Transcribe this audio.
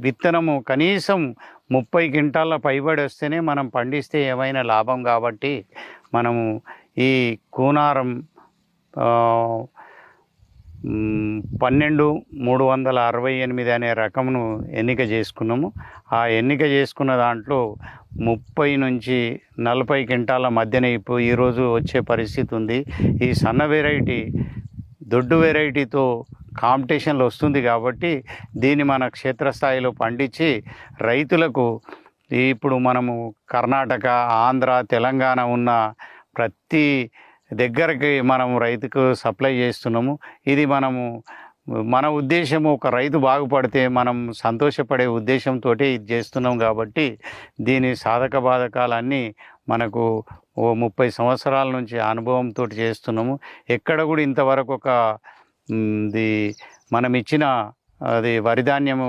విత్తనము కనీసం 30 క్వింటాల పైబడి వస్తేనే మనం పండిస్తే ఏమైనా లాభం. కాబట్టి మనము ఈ కూనారం 12368 అనే రకమును ఎన్నిక చేసుకున్నాము. ఆ ఎన్నిక చేసుకున్న దాంట్లో 30 నుంచి 40 క్వింటాల మధ్యన ఈరోజు వచ్చే పరిస్థితి ఉంది. ఈ సన్న వెరైటీ దొడ్డు వెరైటీతో కాంపిటీషన్లో వస్తుంది. కాబట్టి దీన్ని మన క్షేత్రస్థాయిలో పండించి రైతులకు ఇప్పుడు మనము కర్ణాటక, ఆంధ్ర, తెలంగాణ ఉన్న ప్రతి దగ్గరికి మనం రైతుకు సప్లై చేస్తున్నాము. ఇది మన ఉద్దేశము ఒక రైతు బాగుపడితే మనం సంతోషపడే ఉద్దేశంతో ఇది చేస్తున్నాం. కాబట్టి దీని సాధక బాధకాలన్నీ మనకు 30 సంవత్సరాల నుంచి అనుభవంతో చేస్తున్నాము. ఎక్కడ కూడా ఇంతవరకు మనం ఇచ్చిన అది వరిధాన్యము